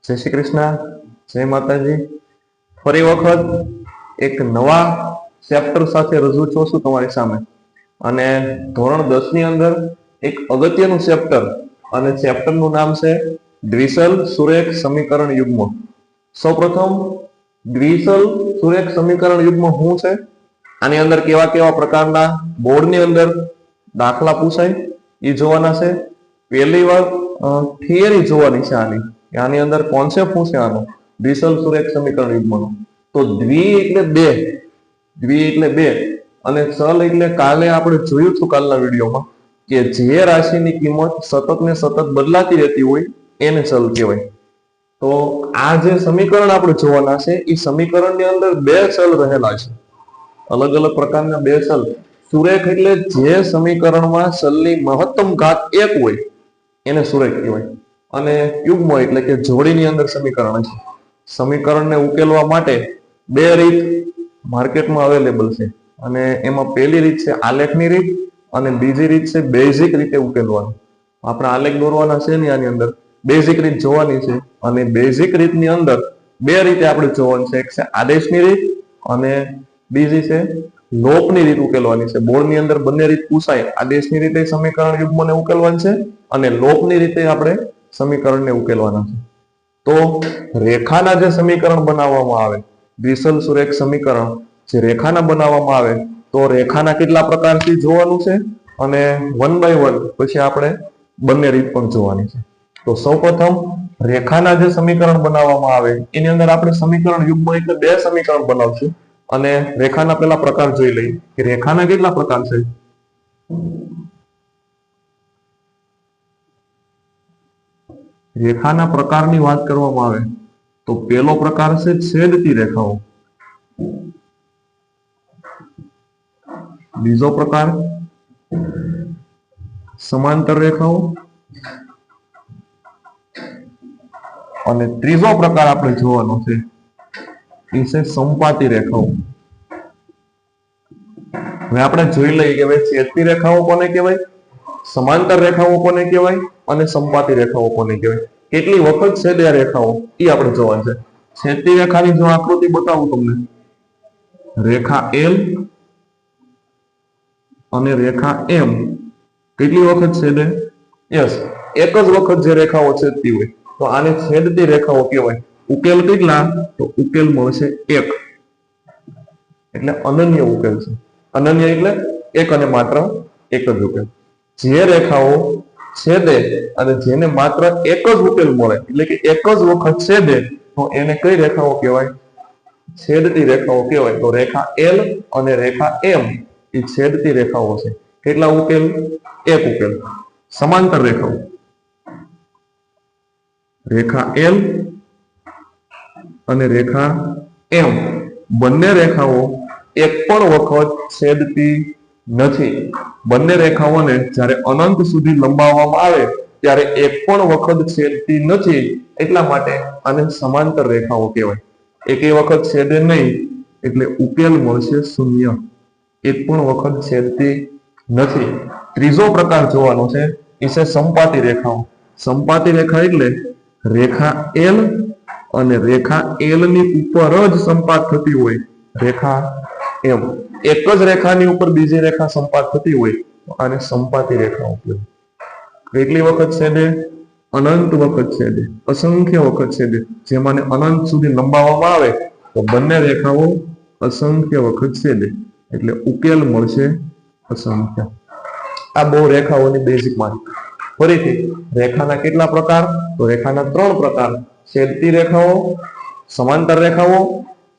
જય શ્રી કૃષ્ણ, જય માતાજી. ફરી વખત એક નવા ચેપ્ટર સાથે રજૂ છું તમારી સામે. અને ધોરણ 10 ની અંદર એક અગત્યનું ચેપ્ટર, અને ચેપ્ટરનું નામ છે દ્વિસલ સુરેખ સમીકરણ યુગ્મ. સૌપ્રથમ દ્વિસલ સુરેખ સમીકરણ યુગ્મ શું છે, આની અંદર કેવા કેવા પ્રકારના બોર્ડની અંદર દાખલા પૂછાય એ જોવાના છે. પહેલી વાર થિયરી જોવાની છે આની અંદર કોન્સેપ્ટ શું છે આનો, દ્વિસલ સુરેખ સમીકરણ યુગ્મનો. તો દ્વિ એટલે બે અને સલ એટલે કાલે આપણે જોયું હતું કાલના વિડીયોમાં કે જે રાશિની કિંમત સતત ને સતત બદલાતી રહેતી હોય એને સલ કહેવાય. તો આ જે સમીકરણ આપણે જોવાના છે એ સમીકરણની અંદર બે ચલ રહેલા છે, અલગ અલગ પ્રકારના બે ચલ. સુરેખ એટલે જે સમીકરણમાં ચલની મહત્તમ ઘાત 1 હોય એને સુરેખ કહેવાય. અને યુગ્મ એટલે કે જોડીની અંદર સમીકરણ છે. સમીકરણને ઉકેલવા માટે બે રીત માર્કેટમાં અવેલેબલ છે, અને એમાં પહેલી રીત છે આલેખની રીત અને બીજી રીત છે બેઝિક રીતે ઉકેલવાની. આપણે આલેખ દોરવાના છે ને આની અંદર બેઝિક રીત જોવાની છે, અને બેઝિક રીતની અંદર બે રીતે આપણે જોવાની છે. એક છે આદેશની રીત અને બીજી છે લોપની રીત ઉકેલવાની છે. બોર્ડની અંદર બંને રીત પૂછાય. આદેશની રીતે સમીકરણ યુગ્મને ઉકેલવાનું છે અને લોપની રીતે આપણે સમીકરણને ઉકેલવાના છે. તો રેખાના જે સમીકરણ બનાવવામાં આવે, દ્વિસલ સુરેખ સમીકરણ જે રેખાના બનાવવામાં આવે, તો રેખાના કેટલા પ્રકારથી જોવાનું છે, અને 1 by 1 પછી આપણે બંને રીત પણ જોવાની છે. તો સૌપ્રથમ રેખાના જે સમીકરણ બનાવવામાં આવે એની અંદર આપણે સમીકરણ યુગ્મ એટલે બે સમીકરણ બનાવશું. અને રેખાના પેલા પ્રકાર જોઈ લઈએ કે રેખાના કેટલા પ્રકાર છે. રેખાના પ્રકારની વાત કરવામાં આવે તો પહેલો પ્રકાર છે છેદતી રેખાઓ. બીજો પ્રકાર સમાંતર રેખાઓ, અને ત્રીજો પ્રકાર આપણે જોવાનો છે એ છે સંપાતી રેખાઓ. હવે આપણે જોઈ લઈએ કે ભાઈ છેદતી રેખાઓ કોને કહેવાય, સમાંતર રેખાઓ કોને કહેવાય અને સંપાતી રેખાઓ કોને કહેવાય. કેટલી વખત છેદે આ રેખાઓ એ આપણે જોવાનું છે. છેદતી રેખાની જો આકૃતિ બતાવું તમને, રેખા L અને રેખા M કેટલી વખત છેદે? યસ, એક જ વખત જે રેખાઓ છેદતી હોય તો આને છેદતી રેખાઓ કહેવાય. ઉકેલ કેટલા? તો ઉકેલ મળશે 1. એટલે અનન્ય ઉકેલ છે. અનન્ય એટલે એક અને માત્ર એક જ ઉકેલ. જે રેખાઓ છેદે અને જેને માત્ર એક જ ઉકેલ મળે, એટલે કે એક જ વખત છેદે, તો એને કઈ રેખાઓ કહેવાય? છેદતી રેખાઓ કહેવાય. તો રેખા L અને રેખા M એ છેદતી રેખાઓ છે. કેટલા ઉકેલ? એક ઉકેલ. સમાંતર રેખાઓ, રેખા L અને રેખા M બંને રેખાઓ એક પણ વખત છેદતી નથી. બંને રેખાઓને જ્યારે અનંત સુધી લંબાવવામાં આવે ત્યારે એક પણ વખત છેદતી નથી, એટલા માટે આને સમાંતર રેખાઓ કહેવાય. એકે વખત છેદે નહીં એટલે ઉકેલ મળશે 0. એક પણ વખત છેદતી નથી. ત્રીજો પ્રકાર જોવાનો છે એ છે સંપાતી રેખાઓ. સંપાતી રેખા એટલે રેખા L અને રેખા L ની ઉપર જ સંપાત થતી હોય રેખા M. એક જ રેખાની ઉપર બીજી રેખા સંપાત થતી હોય તો આને સંપાતી રેખાઓ કહેવાય. કેટલી વખત છેદે? અનંત વખત છેદે, અસંખ્ય વખત છેદે. જેમાંને અનંત સુધી લંબાવવામાં આવે તો બંને રેખાઓ અસંખ્ય વખત છેદે, એટલે ઉકેલ મળશે અસંખ્ય. આ બહુ રેખાઓની બેઝિક માહિતી. ફરીથી રેખાના કેટલા પ્રકાર? તો રેખાના 3 પ્રકાર: છેદતી રેખાઓ, સમાંતર રેખાઓ,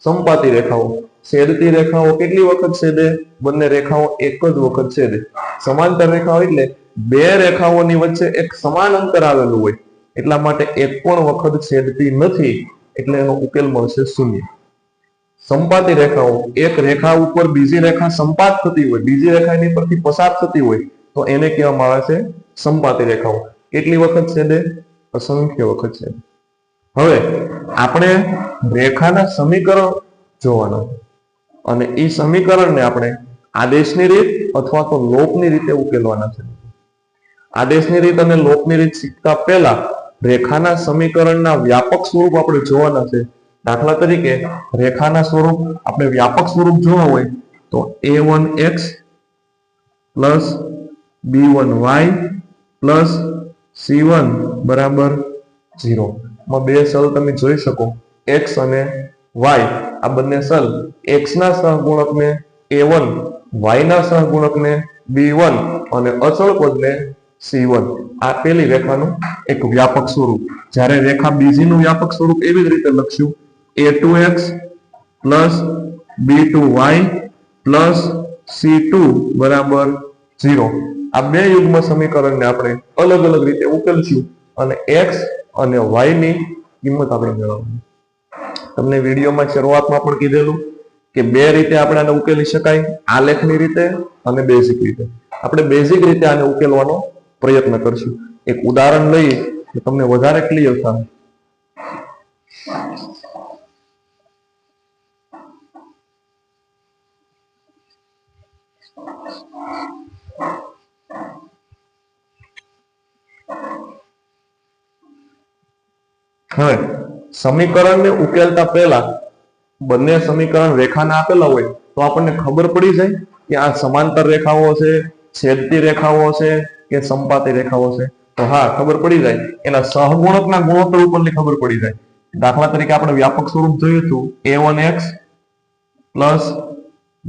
સંપાતી રેખાઓ. છેદતી રેખાઓ કેટલી વખત છેદે? બંને રેખાઓ એક જ વખત છેદે. સમાંતર રેખાઓ એટલે બે રેખાઓની વચ્ચે એક સમાન અંતર આવેલું હોય, એટલા માટે એક પણ વખત છેદતી નથી, એટલે એનો ઉકેલ મળશે 0. સંપાતી રેખાઓ, એક રેખા ઉપર બીજી રેખા સંપાત થતી હોય, બીજી રેખાની પરથી પસાર થતી હોય તો એને કહેવામાં આવે છે સંપાતી રેખાઓ. કેટલી વખત છેદે? અસંખ્ય વખત છેદે. હવે આપણે રેખાના સમીકરણ જોવાના, અને એ સમીકરણને આપણે આદેશની રીત અથવા તો લોપની રીતે ઉકેલવાના છે. આદેશની રીત અને લોપની રીત શીખતા પહેલા રેખાના સમીકરણના વ્યાપક સ્વરૂપ આપણે જોવાના છે. દાખલા તરીકે રેખાના સ્વરૂપ આપણે વ્યાપક સ્વરૂપ જોવા હોય તો a1x plus b1y plus c1 બરાબર 0. માં બે ચલ તમે જોઈ શકો, x અને y. આ બંને ચલ x ના સહગુણકને a1, y ના સહગુણકને b1 અને અચળ પદને c1. આ પેલી રેખાનું એક વ્યાપક સ્વરૂપ. જ્યારે રેખા બીજીનું વ્યાપક સ્વરૂપ એવી જ રીતે લખશું, a2x plus b2y plus c2 બરાબર 0. આ બે યુગ્મ સમીકરણને આપણે અલગ અલગ રીતે ઉકેલશું અને x અને y ની કિંમત આપણે મેળવવાની. તમને વિડીયોમાં શરૂઆતમાં પણ કીધેલું કે બે રીતે આપણે આને ઉકેલી શકાય, આલેખની રીતે અને બેઝિક રીતે. આપણે બેઝિક રીતે આને ઉકેલવાનો પ્રયત્ન કરશું. એક ઉદાહરણ લઈ તો તમને વધારે ક્લિયર થાય. હવે સમીકરણને ઉકેલતા પહેલા બંને સમીકરણ રેખાના આપેલા હોય તો આપણને ખબર પડી જાય કે આ સમાંતર રેખાઓ છે, છેદતી રેખાઓ છે કે સંપાતી રેખાઓ છે. તો હા, ખબર પડી જાય. એના સહગુણકના ગુણોત્તર ઉપરની ખબર પડી જાય. દાખલા તરીકે આપણે વ્યાપક સ્વરૂપ જોયું હતું, a1x plus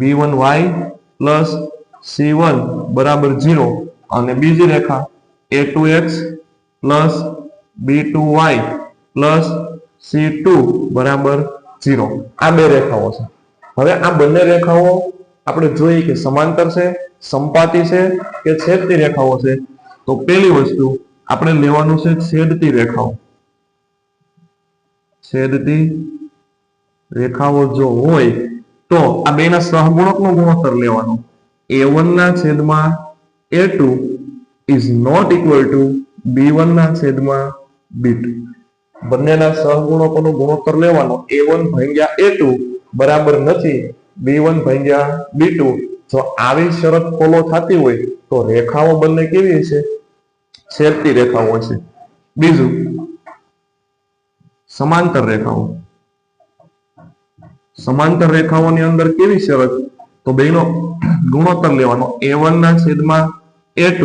b1y plus c1 બરાબર 0 અને બીજી રેખા a2x plus b2y plus c2 બરાબર 0. આ બે રેખાઓ છે. હવે આ બંને રેખાઓ આપણે જોઈએ કે સમાંતર છે, સંપાતી છે કે છેદતી રેખાઓ છે. તો પહેલી વસ્તુ આપણે લેવાનું છે છેદતી રેખાઓ. છેદતી રેખાઓ જો હોય તો આ બેના સહગુણકનો ગુણોત્તર લેવાનો. a1 ના છેદમાં a2 is not equal to b1 ના છેદમાં b2. બંનેના સહગુણકોનો ગુણોત્તર લેવાનો. a1 ભાગ્યા a2 બરાબર નથી b1 ભાગ્યા b2. જો આવી શરત ફોલો થતી હોય તો રેખાઓ બંને કેવી છે? છેદતી રેખાઓ છે. બીજું, સમાંતર રેખાઓ. સમાંતર રેખાઓની અંદર કેવી શરત? તો બેનો ગુણોત્તર લેવાનો. a1 ના છેદમાં a2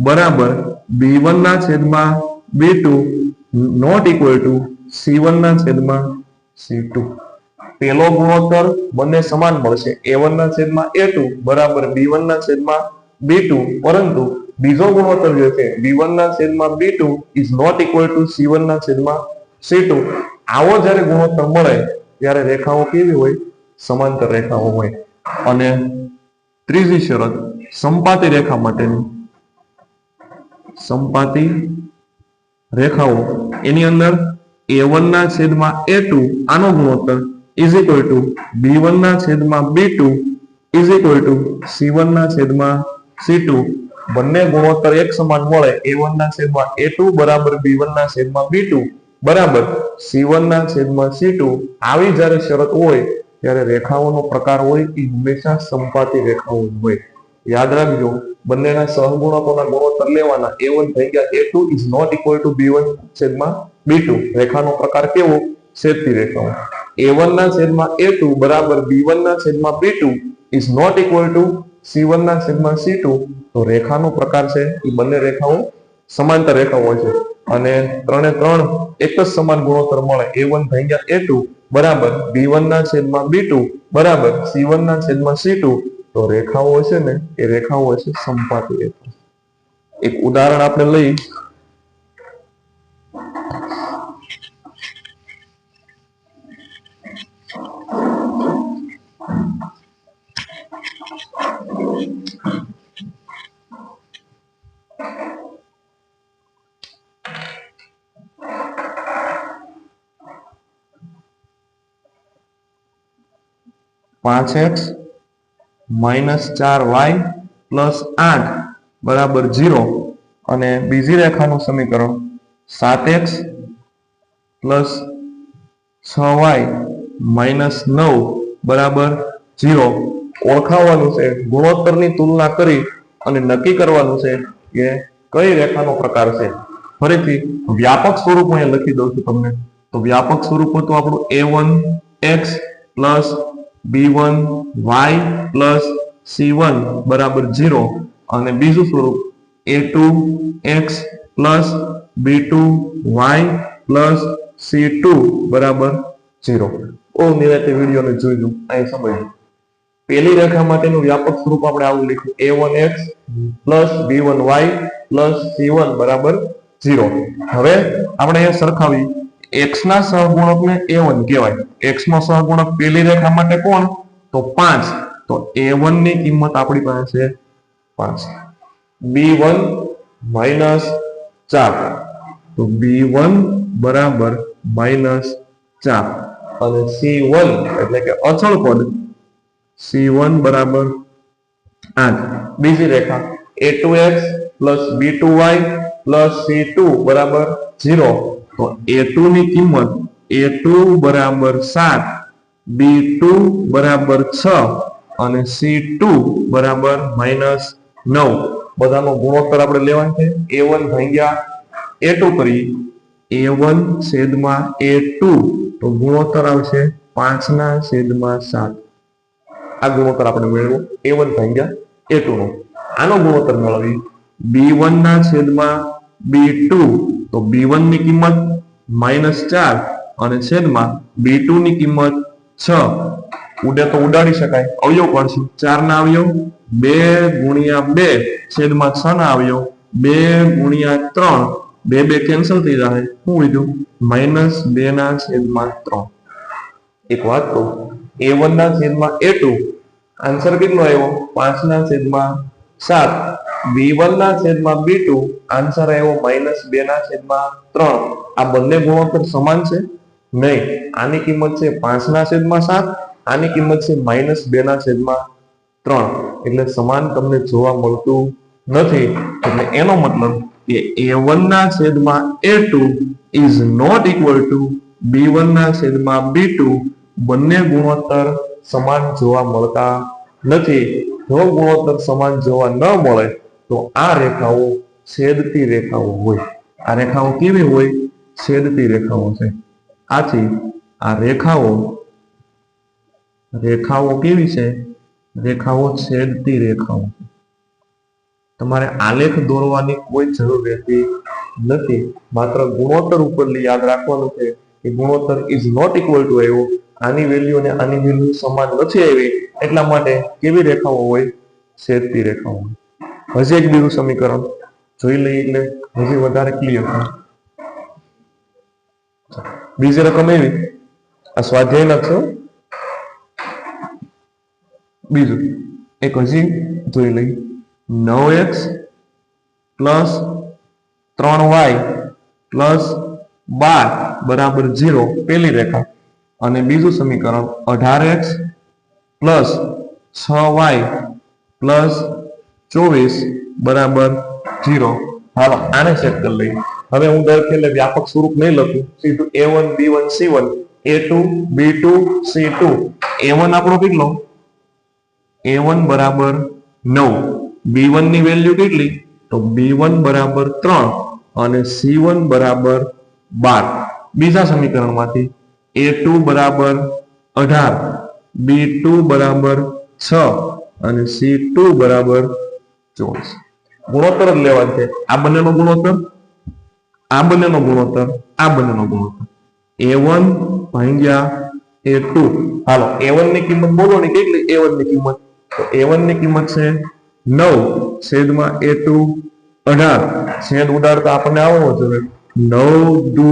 બરાબર b1 ના છેદમાં b2 not equal to c1 ના છેદમાં c2. પેલો ગુણોત્તર બંને સમાન મળશે, a1 ના છેદમાં a2 બરાબર b1 ના છેદમાં b2, પરંતુ બીજો ગુણોત્તર જે છે b1 ના છેદમાં b2 is not equal to c1 ના છેદમાં c2. આવો જ્યારે ગુણોત્તર મળે ત્યારે રેખાઓ કેવી હોય? સમાંતર રેખાઓ હોય. અને ત્રીજી શરત સંપાતી રેખા માટેની. સંપાતી રેખાઓ એની અંદર a1 ના છેદમાં a2 આનો ગુણોત્તર is equal to b1 ના છેદમાં b2 is equal to c1 ના છેદમાં c2. બંને ગુણોત્તર એક સમાન મળે, a1 ના છેદમાં a2 બરાબર b1 ના છેદમાં b2 બરાબર c1 ના છેદમાં c2. આવી જ્યારે શરત હોય ત્યારે રેખાઓનો પ્રકાર હોય એ હંમેશા સંપાતી રેખાઓ હોય. યાદ રાખજો, બંનેના સહગુણકોના ગુણોત્તર લેવાના. a1 ભાગ્યા a2 is not equal to b1 છેદમાં b2. રેખાનો પ્રકાર કેવો? છેદતી રેખાઓ. a1 ના છેદમાં a2 બરાબર b1 ના છેદમાં b2 is not equal to c1 ના છેદમાં c2. તો રેખાનો પ્રકાર છે એ બંને રેખાઓ સમાંતર રેખાઓ છે અને ત્રણે ત્રણ એક જ સમાન ગુણોત્તર મળે. a1 ભાગ્યા a2 બરાબર b1 ના છેદમાં b2 બરાબર c1 ના છેદમાં c2. તો રેખાઓ છે ને એ રેખાઓ છે સંપાતી રેખા. એક ઉદાહરણ આપણે લઈ. (5x - 4y + 8 બરાબર 0) અને બીજી રેખાનું સમીકરણ 7x + 6y - 9 બરાબર 0 ઓળખાવવાનું છે. ગુણોત્તરની તુલના કરી અને નક્કી કરવાનું છે કે કઈ રેખાનો પ્રકાર છે. ફરીથી વ્યાપક સ્વરૂપ અહીંયા લખી દઉં છું તમને. તો વ્યાપક સ્વરૂપ હતું આપણું a1x plus b1y plus c1 બરાબર 0 અને બીજું સ્વરૂપ a2x plus b2y plus c2 બરાબર 0. ઓ નિરાતે વિડીયોને જોઈજો, અહીં સમજો. પેલી રેખા માટેનું વ્યાપક સ્વરૂપ આપણે આવું લખ્યું a1x plus b1y plus c1 બરાબર 0. હવે આપણે અહીંયા સરખાવી x ના સહગુણકને a1 કહેવાય. x નો સહગુણક પેલી રેખા માટે કોણ? તો 5. તો a1 ની કિંમત આપણી પાસે 5. b1 માઇનસ 4 તો b1 બરાબર માઇનસ 4 અને c1 એટલે કે અચળ પદ c1 બરાબર 8. બીજી રેખા a2x plus b2y plus c2 બરાબર 0. તો a2 ની કિંમત a2 બરાબર 7, b2 બરાબર 6 અને c2 બરાબર માઇનસ 9. બધાનો ગુણોત્તર આપણે લેવાનો છે. a1 ભાગ્યા a2 કરી a1 છેદમાં a2 તો ગુણોત્તર આવશે 5/7. આ ગુણોત્તર આપણે મેળવ્યો a1 ભાગ્યા a2 નો. આનો ગુણોત્તર મેળવી b1 ના છેદમાં b2 તો b1 ની કિંમત -4 અને છેદમાં b2 ની કિંમત 6. ઉડે તો ઉડાડી શકાય, અવયવ કરશું. 4 ના અવયવ 2 ગુણ્યા 2 છેદમાં 6 ના અવયવ 2 ગુણ્યા 3, 2 કેન્સલ થઈ જાય. શું લીધું? -2/3. એક વાત કહું, a1 ના છેદમાં a2 આન્સર કેટલો આવ્યો? 5/7. b1 ના છેદમાં b2 આન્સર આવ્યો -2/3. આ બંને ગુણોત્તર સમાન છે? નહીં. આની કિંમત છે 5/7, આની કિંમત છે -2/3. એટલે સમાન તમને જોવા મળતું નથી. એટલે એનો મતલબ કે a1 ના છેદમાં a2 is not equal to b1 ના છેદમાં b2. બંને ગુણોત્તર સમાન જોવા મળતા નથી. જો ગુણોત્તર સમાન જોવા ન મળે તો આ રેખાઓ છેદતી રેખાઓ હોય. આ રેખાઓ કેવી હોય? છેદતી રેખાઓ છે. આથી આ રેખાઓ કેવી છે? રેખાઓ છેદતી રેખાઓ. તમારે આલેખ દોરવાની કોઈ જરૂર રહેતી નથી. માત્ર ગુણોત્તર ઉપરથી યાદ રાખવાનું છે કે ગુણોત્તર ઇઝ નોટ ઇક્વલ ટુ આવ્યો, આની વેલ્યુ અને આની વેલ્યુ સમાન નથી આવી, એટલા માટે કેવી રેખાઓ હોય? છેદતી રેખાઓ હોય. હજી એક બીજું સમીકરણ જોઈ લઈએ એટલે હજી વધારે ક્લિયર થાય. બીજી રકમ એવી, આ સ્વાધ્યાય લખશો. બીજું એક હજી જોઈ લઈએ. 9x પ્લસ 3y પ્લસ 12 બરાબર 0 પેલી રેખા. અને બીજું સમીકરણ 18x પ્લસ 6y પ્લસ 24 બરાબર 0. હાલો આને ચેક કરી લઈએ. હવે હું દર ખેલે વ્યાપક સ્વરૂપ નહીં લખું, સીધું a1 b1 c1 a2 b2 c2. a1 આપણો કેટલો? a1 બરાબર 9. b1 ની વેલ્યુ કેટલી? તો b1 બરાબર 3 અને c1 બરાબર 12. બીજા સમીકરણમાંથી a2 બરાબર 18, b2 બરાબર 6 અને c2 બરાબર 24. ગુણોત્તર જ લેવા છે. આ બંનેનો ગુણોત્તર, આ બંનેનો ગુણોત્તર, આ બંનેનો ગુણોત્તર a1 ભાગ્યા a2. હાલો a1 ની કિંમત બોલો ને કેટલી? a1 ની કિંમત તો a1 ની કિંમત છે 9 છેદમાં a2 18. છેદ ઉડાડતા આપણને આવવો જોઈએ 9 દુ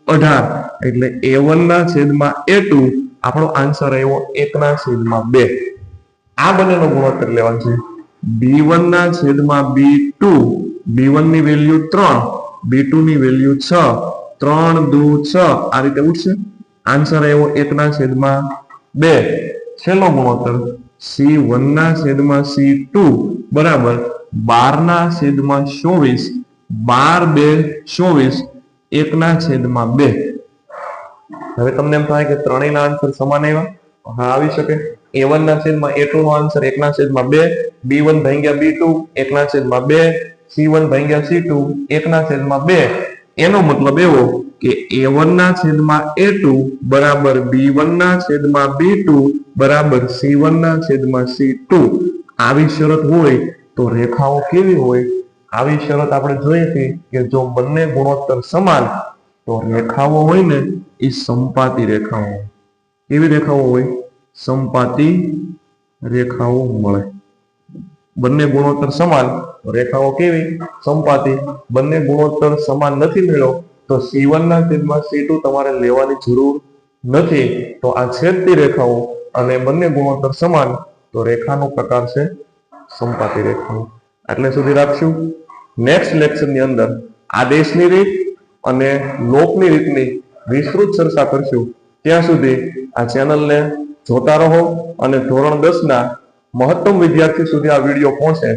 18 એટલે a1 ના છેદમાં a2 આપણો આન્સર આવ્યો 1/2. આ બંનેનો ગુણોત્તર લેવાનો છે. b1 ના છેદમાં b2, b1 ની વેલ્યુ 3, b2 ની વેલ્યુ 6, 3 દુ 6 આ રીતે ઉઠશે. આન્સર આવ્યો 1/2. છેલ્લો ગુણોત્તર c1 ના છેદમાં c2 બરાબર 12/24, 12 2 24 1/2. હવે તમને એમ થાય કે ત્રણેયના આન્સર સમાન આવ્યા? હા, આવી શકે. a1 ના છેદમાં a2 નો આન્સર 1/2, b1 ભાગ્યા b2 1/2, c1 ભાગ્યા c2 1/2 એનો મતલબ એવો કે a1 ના છેદમાં a2 બરાબર b1 ના છેદમાં b2 બરાબર c1 ના છેદમાં c2 આવી શરત હોય તો રેખાઓ કેવી હોય? આવી શરત આપણે જોઈએ છીએ કે જો બંને ગુણોત્તર સમાન તો રેખાઓ હોય ને એ સમપાતી રેખાઓ. કેવી રેખાઓ હોય? સમપાતી રેખાઓ મળે. બંને ગુણોત્તર સમાન રેખાઓ કેવી? સમપાતી. બંને ગુણોત્તર સમાન નથી મળ્યો તો c1 ના છેદમાં c2 તમારે લેવાની જરૂર નથી. તો આ છેદતી રેખાઓ અને બંને ગુણોત્તર સમાન તો રેખાનો પ્રકાર છે સમપાતી રેખાઓ. એટલે સુધી રાખશું. નેક્સ્ટ લેક્ચરની અંદર આદેશની રીત અને લોકની રીતની વિસ્તૃત ચર્ચા કરશું. ત્યાં સુધી આ ચેનલને જોતા રહો અને ધોરણ 10 ના મહત્તમ વિદ્યાર્થી સુધી આ વિડીયો પહોંચે.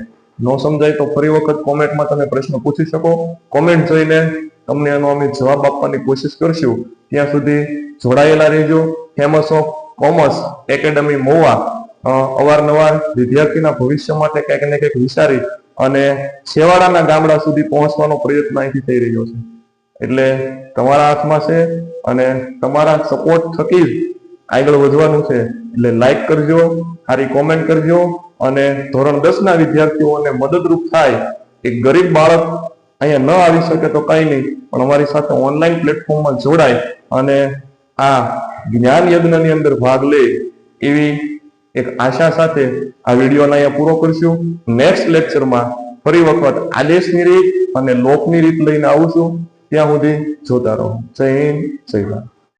ન સમજાય તો ફરી વખત કોમેન્ટમાં તમે પ્રશ્ન પૂછી શકો. કોમેન્ટ જોઈને તમને એનો અમે જવાબ આપવાની કોશિશ કરશું. ત્યાં સુધી જોડાયેલા રહેજો. Famous of commerce academy Mahuva અવારનવાર વિદ્યાર્થીના ભવિષ્ય માટે કંઈક ને કંઈક વિચારી અને છેવાડાના ગામડા સુધી પહોંચવાનો પ્રયત્ન અહીંથી થઈ રહ્યો છે. એટલે તમારા હાથમાં છે અને તમારા સપોર્ટ થકી જ આગળ વધવાનું છે. એટલે લાઈક કરજો, સારી કોમેન્ટ કરજો અને ધોરણ 10 ના વિદ્યાર્થીઓને મદદરૂપ થાય. એક ગરીબ બાળક અહીંયા ન આવી શકે તો કઈ નહીં, પણ અમારી સાથે ઓનલાઈન પ્લેટફોર્મમાં જોડાય અને આ જ્ઞાન યજ્ઞની અંદર ભાગ લે એવી એક આશા સાથે આ વિડીયોને અહીંયા પૂરો કરશું. નેક્સ્ટ લેક્ચરમાં ફરી વખત આદેશની રીત અને લોકની રીત લઈને આવું છું. ત્યાં સુધી જોતા રહો. જય હિન્દ, જય ભારત.